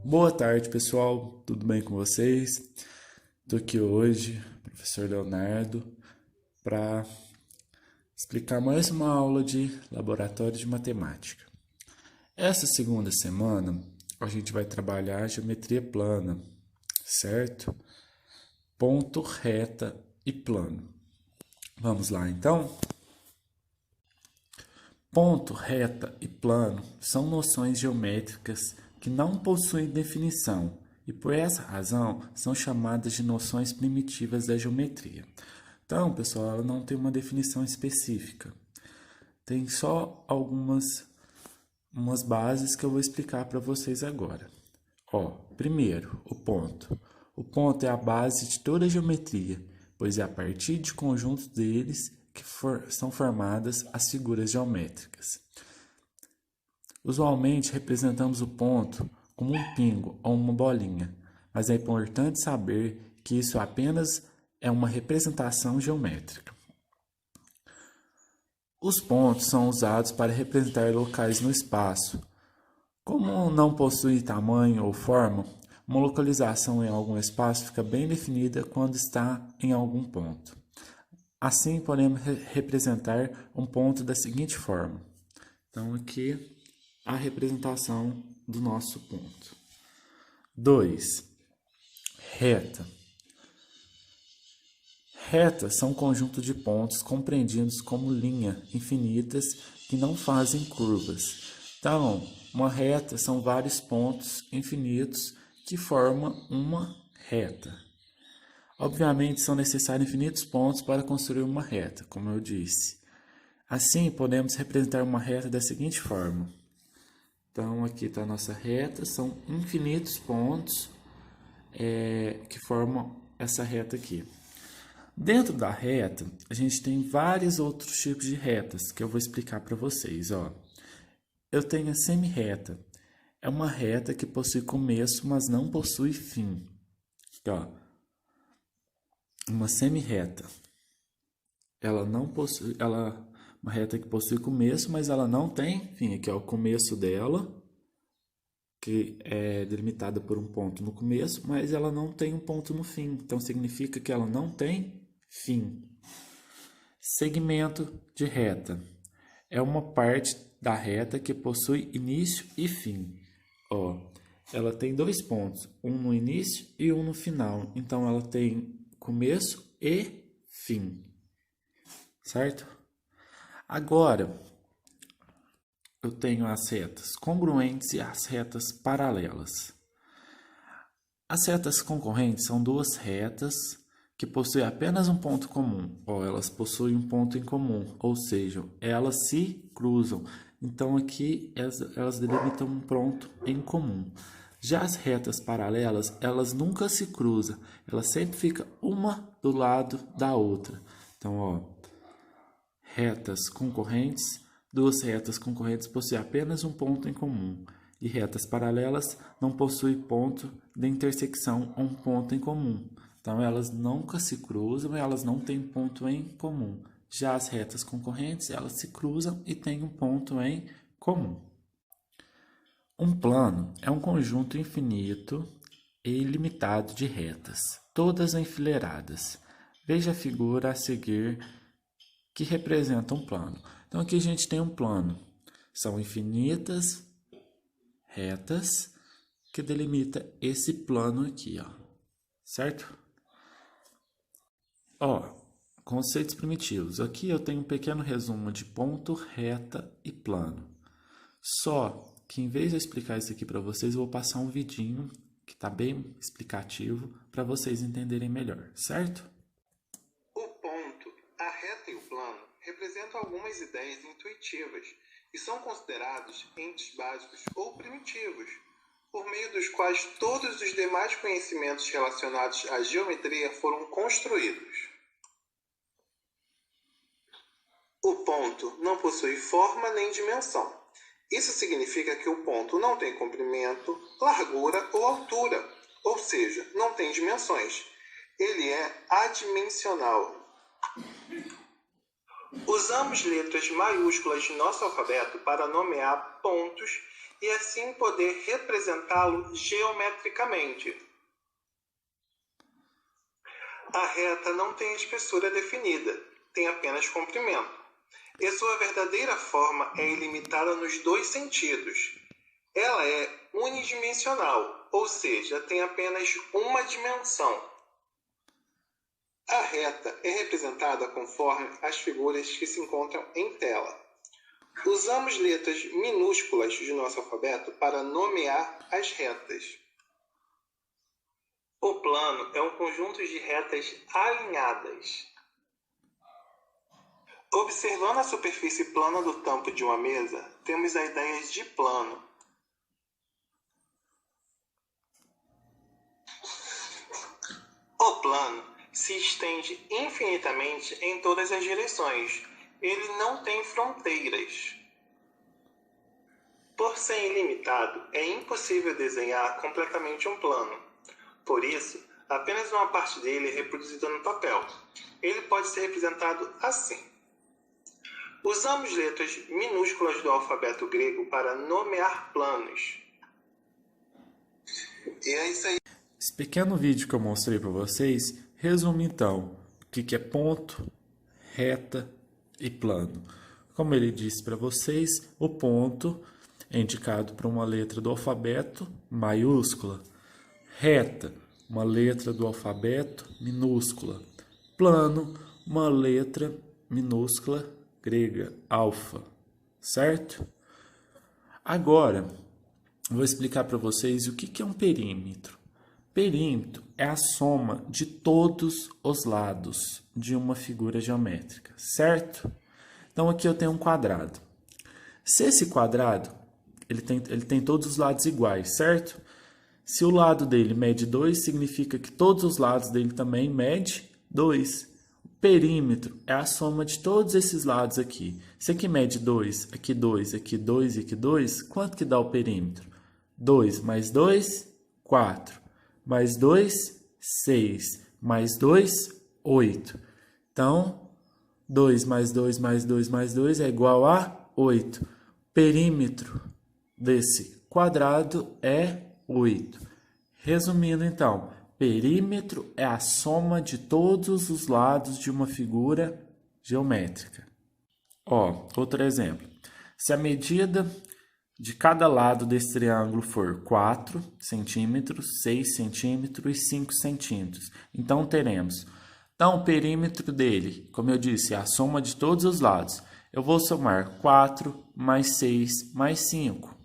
Boa tarde, pessoal. Tudo bem com vocês? Estou aqui hoje, professor Leonardo, para explicar mais uma aula de laboratório de matemática. Essa segunda semana, a gente vai trabalhar geometria plana, certo? Ponto, reta e plano. Vamos lá, então? Ponto, reta e plano são noções geométricas que não possuem definição e, por essa razão, são chamadas de noções primitivas da geometria. Então, pessoal, ela não tem uma definição específica. Tem só umas bases que eu vou explicar para vocês agora. Primeiro, o ponto. O ponto é a base de toda a geometria, pois é a partir de conjuntos deles que são formadas as figuras geométricas. Usualmente representamos o ponto como um pingo ou uma bolinha, mas é importante saber que isso apenas é uma representação geométrica. Os pontos são usados para representar locais no espaço. Como não possui tamanho ou forma, uma localização em algum espaço fica bem definida quando está em algum ponto. Assim, podemos representar um ponto da seguinte forma. Então, aqui a representação do nosso ponto. 2. Reta. Retas são um conjunto de pontos compreendidos como linhas infinitas que não fazem curvas. Então, uma reta são vários pontos infinitos que formam uma reta. Obviamente, são necessários infinitos pontos para construir uma reta, como eu disse. Assim, podemos representar uma reta da seguinte forma. Então, aqui está a nossa reta, são infinitos pontos que formam essa reta aqui. Dentro da reta, a gente tem vários outros tipos de retas que eu vou explicar para vocês. Eu tenho a semi-reta. É uma reta que possui começo, mas não possui fim. Uma semi-reta. Ela não possui, uma reta que possui começo, mas ela não tem fim. Aqui é o começo dela, que é delimitada por um ponto no começo, mas ela não tem um ponto no fim. Então significa que ela não tem fim. Segmento de reta. É uma parte da reta que possui início e fim. Ela tem dois pontos, um no início e um no final. Então ela tem começo e fim. Certo? Agora, eu tenho as retas congruentes e as retas paralelas. As retas concorrentes são duas retas que possuem apenas um ponto comum, elas possuem um ponto em comum, ou seja, elas se cruzam. Então aqui elas delimitam um ponto em comum. Já as retas paralelas, elas nunca se cruzam, elas sempre ficam uma do lado da outra. Então, retas concorrentes, duas retas concorrentes possuem apenas um ponto em comum. E retas paralelas não possuem ponto de intersecção ou um ponto em comum. Então, elas nunca se cruzam e elas não têm ponto em comum. Já as retas concorrentes, elas se cruzam e têm um ponto em comum. Um plano é um conjunto infinito e ilimitado de retas, todas enfileiradas. Veja a figura a seguir que representa um plano. Então, aqui a gente tem um plano. São infinitas retas que delimita esse plano aqui, certo? Conceitos primitivos. Aqui eu tenho um pequeno resumo de ponto, reta e plano. Só que em vez de eu explicar isso aqui para vocês, eu vou passar um vidinho que está bem explicativo para vocês entenderem melhor, certo? O ponto, a reta e o plano representam algumas ideias intuitivas e são considerados entes básicos ou primitivos, por meio dos quais todos os demais conhecimentos relacionados à geometria foram construídos. O ponto não possui forma nem dimensão. Isso significa que o ponto não tem comprimento, largura ou altura, ou seja, não tem dimensões. Ele é adimensional. Usamos letras maiúsculas de nosso alfabeto para nomear pontos e assim poder representá-lo geometricamente. A reta não tem espessura definida, tem apenas comprimento, e sua verdadeira forma é ilimitada nos dois sentidos. Ela é unidimensional, ou seja, tem apenas uma dimensão. A reta é representada conforme as figuras que se encontram em tela. Usamos letras minúsculas de nosso alfabeto para nomear as retas. O plano é um conjunto de retas alinhadas. Observando a superfície plana do tampo de uma mesa, temos a ideia de plano. O plano se estende infinitamente em todas as direções. Ele não tem fronteiras. Por ser ilimitado, é impossível desenhar completamente um plano. Por isso, apenas uma parte dele é reproduzida no papel. Ele pode ser representado assim. Usamos letras minúsculas do alfabeto grego para nomear planos. E é isso aí. Esse pequeno vídeo que eu mostrei para vocês resume então o que é ponto, reta e plano. Como ele disse para vocês, o ponto é indicado por uma letra do alfabeto maiúscula. Reta, uma letra do alfabeto minúscula. Plano, uma letra minúscula grega, alfa, certo? Agora, vou explicar para vocês o que é um perímetro. Perímetro é a soma de todos os lados de uma figura geométrica, certo? Então aqui eu tenho um quadrado. Se esse quadrado, ele tem todos os lados iguais, certo? Se o lado dele mede 2, significa que todos os lados dele também medem 2. O perímetro é a soma de todos esses lados aqui. Se aqui mede 2, aqui 2, aqui 2 e aqui 2, quanto que dá o perímetro? 2 mais 2, 4. Mais 2, 6. Mais 2, 8. Então, 2 mais 2 mais 2 mais 2 é igual a 8. Perímetro desse quadrado é 8. Resumindo, então, perímetro é a soma de todos os lados de uma figura geométrica. Ó, outro exemplo. Se a medida de cada lado desse triângulo for 4 centímetros, 6 centímetros e 5 centímetros, então teremos. Então, o perímetro dele, como eu disse, é a soma de todos os lados. Eu vou somar 4 mais 6 mais 5.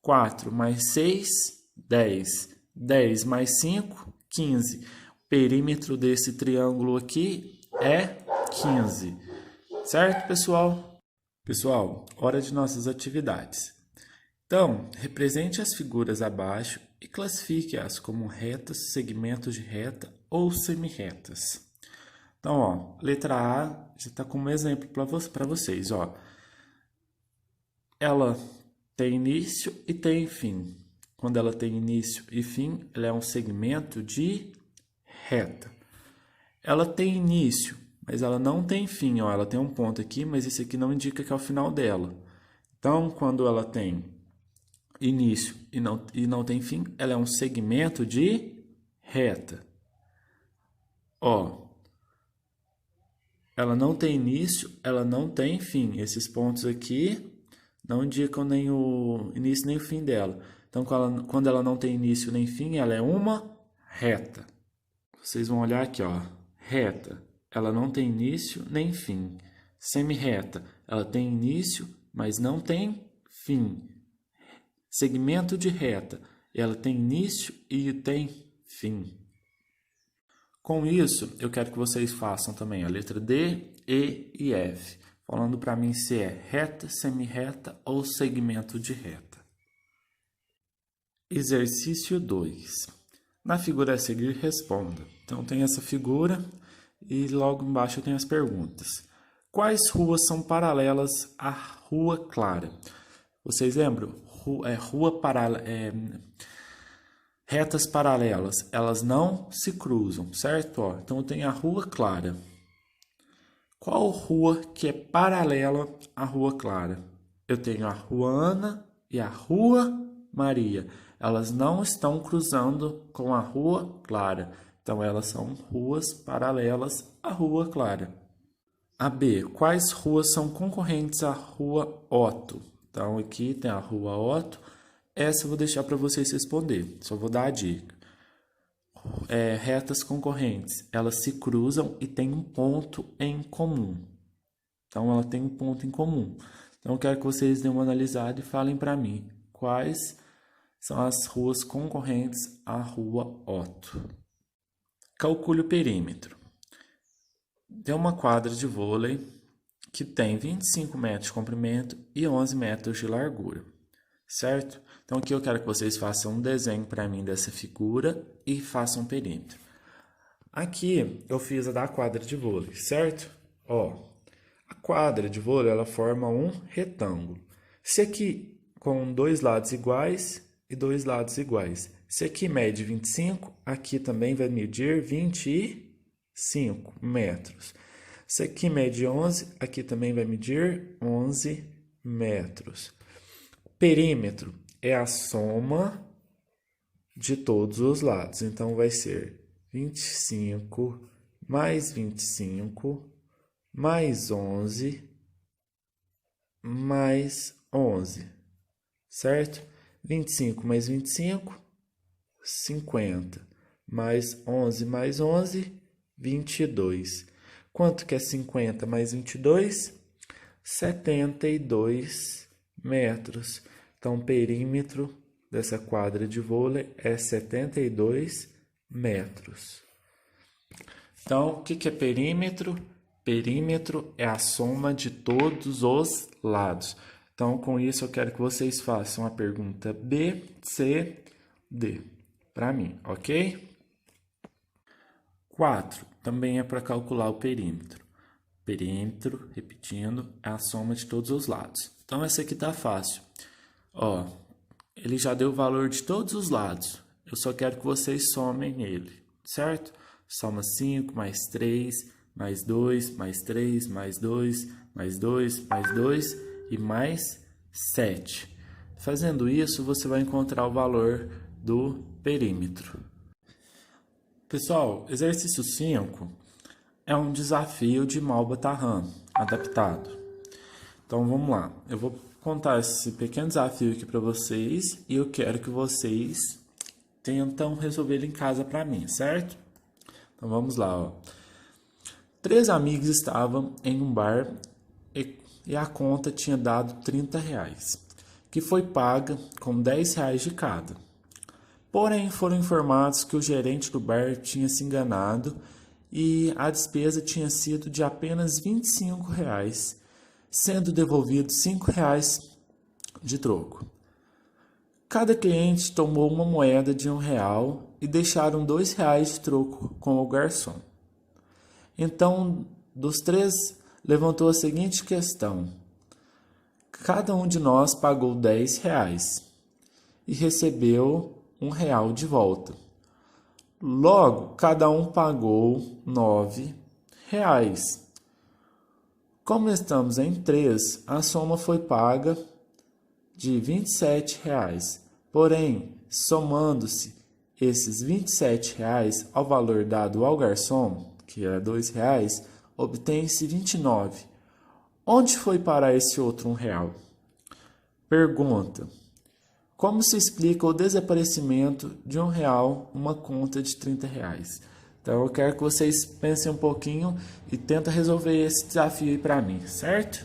4 mais 6, 10. 10 mais 5, 15. O perímetro desse triângulo aqui é 15. Certo, pessoal? Pessoal, hora de nossas atividades. Então, represente as figuras abaixo e classifique-as como retas, segmentos de reta ou semirretas. Então, ó, letra A já está como exemplo para vocês. Ó. Ela tem início e tem fim. Quando ela tem início e fim, ela é um segmento de reta. Ela tem início, mas ela não tem fim. Ó, ela tem um ponto aqui, mas esse aqui não indica que é o final dela. Então, quando ela tem início e não tem fim, ela é um segmento de reta. Ó, ela não tem início, ela não tem fim. Esses pontos aqui não indicam nem o início nem o fim dela. Então, quando ela não tem início nem fim, ela é uma reta. Vocês vão olhar aqui, ó, reta. Ela não tem início nem fim. Semirreta, ela tem início, mas não tem fim. Segmento de reta, ela tem início e tem fim. Com isso, eu quero que vocês façam também a letra D, E e F, falando para mim se é reta, semirreta ou segmento de reta. Exercício 2. Na figura a seguir, responda. Então, tem essa figura e logo embaixo eu tenho as perguntas. Quais ruas são paralelas à Rua Clara? Vocês lembram? Retas paralelas, elas não se cruzam, certo? Ó, então, eu tenho a Rua Clara. Qual rua que é paralela à Rua Clara? Eu tenho a Rua Ana e a Rua Maria. Elas não estão cruzando com a Rua Clara. Então, elas são ruas paralelas à Rua Clara. A B. Quais ruas são concorrentes à Rua Otto? Então, aqui tem a Rua Otto. Essa eu vou deixar para vocês responder. Só vou dar a dica. Retas concorrentes, elas se cruzam e têm um ponto em comum. Então, ela tem um ponto em comum. Então, eu quero que vocês dêem uma analisada e falem para mim quais são as ruas concorrentes à Rua Otto. Calcule o perímetro. Tem uma quadra de vôlei que tem 25 metros de comprimento e 11 metros de largura, certo? Então, aqui eu quero que vocês façam um desenho para mim dessa figura e façam um perímetro. Aqui eu fiz a da quadra de vôlei, certo? A quadra de vôlei ela forma um retângulo. Se aqui com dois lados iguais e dois lados iguais. Se aqui mede 25, aqui também vai medir 25 metros. Se aqui mede 11, aqui também vai medir 11 metros. Perímetro é a soma de todos os lados. Então, vai ser 25 mais 25 mais 11 mais 11, certo? 25 mais 25, 50, mais 11 mais 11, 22. Quanto que é 50 mais 22? 72 metros. Então, o perímetro dessa quadra de vôlei é 72 metros. Então, o que é perímetro? Perímetro é a soma de todos os lados. Então, com isso, eu quero que vocês façam a pergunta B, C, D para mim, ok? 4. Também é para calcular o perímetro. Perímetro, repetindo, é a soma de todos os lados. Então, essa aqui tá fácil. Ele já deu o valor de todos os lados. Eu só quero que vocês somem ele, certo? Soma 5 mais 3, mais 2, mais 3, mais 2, mais 2, mais 2 e mais 7. Fazendo isso, você vai encontrar o valor do perímetro. Pessoal, exercício 5 é um desafio de Malba-Tarran adaptado. Então, vamos lá. Eu vou contar esse pequeno desafio aqui para vocês e eu quero que vocês tentam resolver ele em casa para mim, certo? Então, vamos lá. 3 amigos estavam em um bar e a conta tinha dado R$30, que foi paga com R$10 de cada. Porém, foram informados que o gerente do bar tinha se enganado e a despesa tinha sido de apenas R$25, sendo devolvidos R$5 de troco. Cada cliente tomou uma moeda de R$1 e deixaram R$2 de troco com o garçom. Então, dos 3, levantou a seguinte questão. Cada um de nós pagou R$10 e recebeu R$1 de volta. Logo, cada um pagou R$9. Como estamos em 3, a soma foi paga de R$27. Porém, somando-se esses R$27 ao valor dado ao garçom, que era R$2, obtém-se 29. Onde foi parar esse outro R$1? Pergunta. Como se explica o desaparecimento de R$1 numa conta de R$30? Então, eu quero que vocês pensem um pouquinho e tentem resolver esse desafio aí para mim, certo?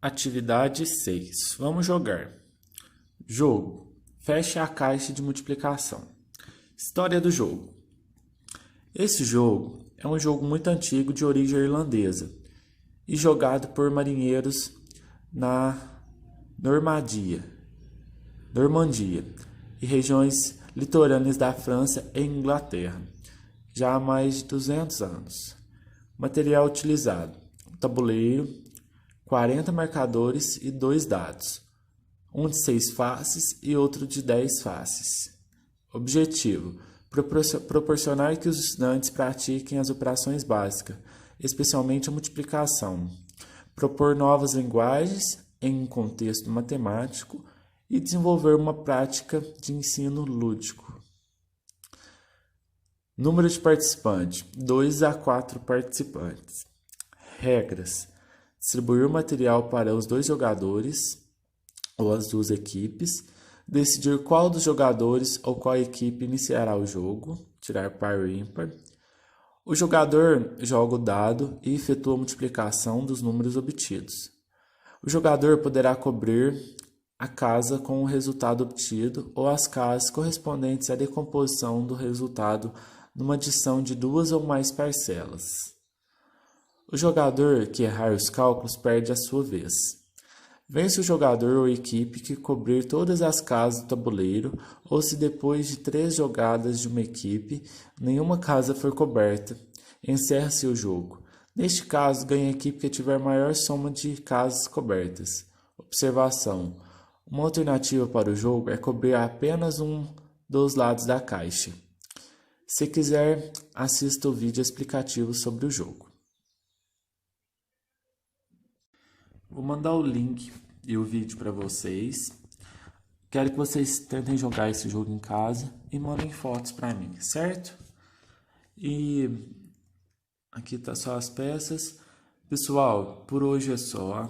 Atividade 6. Vamos jogar. Jogo. Feche a caixa de multiplicação. História do jogo. Esse jogo é um jogo muito antigo de origem irlandesa e jogado por marinheiros na Normandia e regiões litorâneas da França e Inglaterra, já há mais de 200 anos. Material utilizado: tabuleiro, 40 marcadores e 2 dados, um de 6 faces e outro de 10 faces. Objetivo: proporcionar que os estudantes pratiquem as operações básicas, especialmente a multiplicação. Propor novas linguagens em um contexto matemático e desenvolver uma prática de ensino lúdico. Número de participantes: 2 a 4 participantes. Regras: distribuir o material para os 2 jogadores ou as 2 equipes, decidir qual dos jogadores ou qual equipe iniciará o jogo, tirar par ou ímpar. O jogador joga o dado e efetua a multiplicação dos números obtidos. O jogador poderá cobrir a casa com o resultado obtido ou as casas correspondentes à decomposição do resultado numa adição de 2 ou mais parcelas. O jogador que errar os cálculos perde a sua vez. Vence o jogador ou equipe que cobrir todas as casas do tabuleiro ou se depois de 3 jogadas de uma equipe nenhuma casa for coberta, encerra-se o jogo. Neste caso, ganha a equipe que tiver maior soma de casas cobertas. Observação: uma alternativa para o jogo é cobrir apenas um dos lados da caixa. Se quiser, assista o vídeo explicativo sobre o jogo. Vou mandar o link e o vídeo para vocês. Quero que vocês tentem jogar esse jogo em casa e mandem fotos para mim, certo? E aqui tá só as peças. Pessoal, por hoje é só.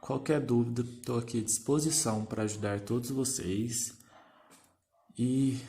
Qualquer dúvida, estou aqui à disposição para ajudar todos vocês. E